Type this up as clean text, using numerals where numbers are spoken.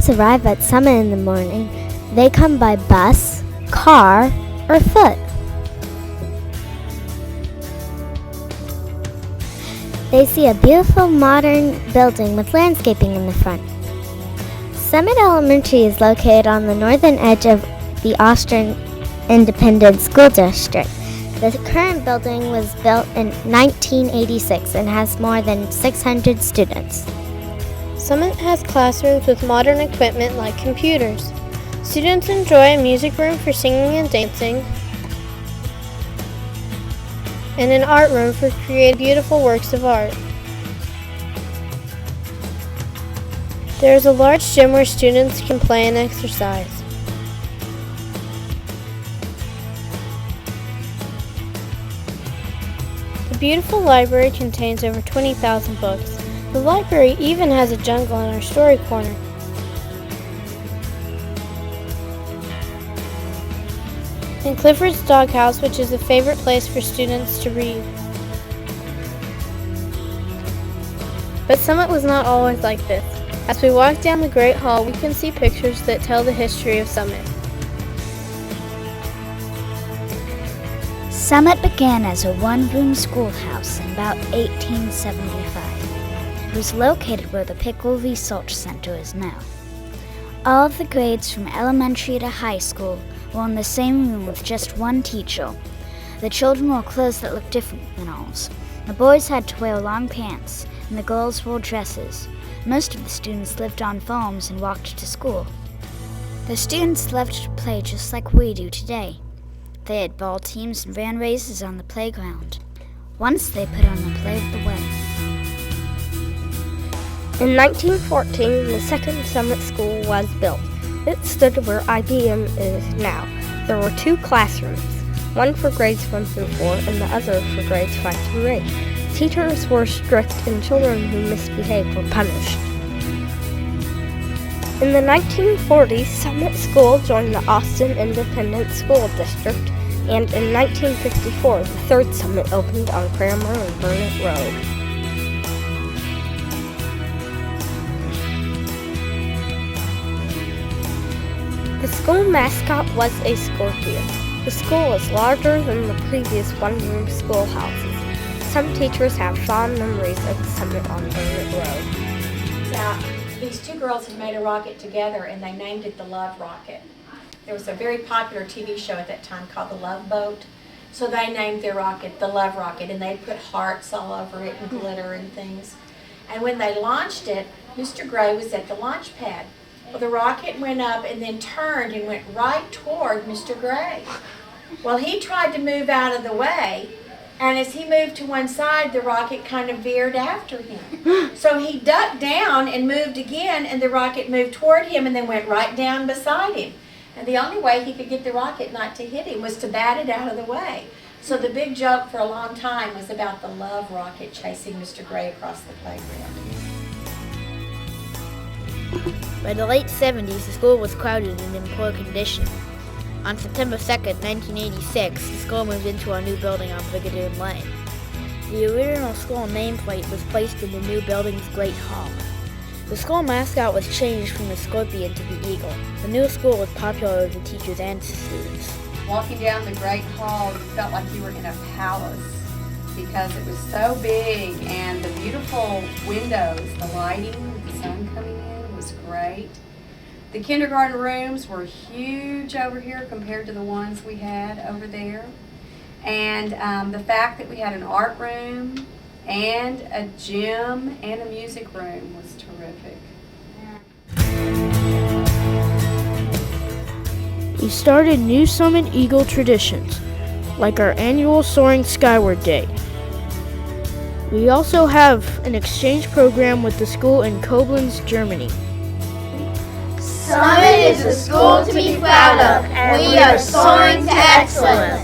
students arrive at Summitt in the morning, they come by bus, car, or foot. They see a beautiful modern building with landscaping in the front. Summitt Elementary is located on the northern edge of the Austin Independent School District. The current building was built in 1986 and has more than 600 students. Summitt has classrooms with modern equipment like computers. Students enjoy a music room for singing and dancing, and an art room for creating beautiful works of art. There is a large gym where students can play and exercise. The beautiful library contains over 20,000 books. The library even has a jungle in our story corner. And Clifford's Doghouse, which is a favorite place for students to read. But Summitt was not always like this. As we walk down the Great Hall, we can see pictures that tell the history of Summitt. Summitt began as a one-room schoolhouse in about 1875. It was located where the Pickle Research Center is now. All of the grades from elementary to high school were in the same room with just one teacher. The children wore clothes that looked different than ours. The boys had to wear long pants, and the girls wore dresses. Most of the students lived on farms and walked to school. The students loved to play just like we do today. They had ball teams and ran races on the playground. Once they put on the play of the way. In 1914, the second Summitt School was built. It stood where IBM is now. There were 2 classrooms, one for grades 1 through 4 and the other for grades 5 through 8. Teachers were strict and children who misbehaved were punished. In the 1940s, Summitt School joined the Austin Independent School District, and in 1954, the third Summitt opened on Kramer and Burnett Road. The school mascot was a scorpion. The school is larger than the previous one-room schoolhouses. Some teachers have fond memories of the Summitt on Burnett Road. Now, these 2 girls had made a rocket together and they named it the Love Rocket. There was a very popular TV show at that time called The Love Boat. So they named their rocket the Love Rocket, and they put hearts all over it and glitter and things. And when they launched it, Mr. Gray was at the launch pad. Well, the rocket went up and then turned and went right toward Mr. Gray. Well, he tried to move out of the way, and as he moved to one side, the rocket kind of veered after him. So he ducked down and moved again, and the rocket moved toward him and then went right down beside him. And the only way he could get the rocket not to hit him was to bat it out of the way. So the big joke for a long time was about the Love Rocket chasing Mr. Gray across the playground. By the late 70s, the school was crowded and in poor condition. On September 2nd, 1986, the school moved into our new building on Brigadier Lane. The original school nameplate was placed in the new building's Great Hall. The school mascot was changed from the scorpion to the eagle. The new school was popular with the teachers and the students. Walking down the Great Hall, you felt like you were in a palace because it was so big, and the beautiful windows, the lighting, the sun coming in was great. The kindergarten rooms were huge over here compared to the ones we had over there. And the fact that we had an art room and a gym and a music room was terrific. We started new Summitt Eagle traditions, like our annual Soaring Skyward Day. We also have an exchange program with the school in Koblenz, Germany. Summitt is a school to be proud of, and we are soaring to excellence.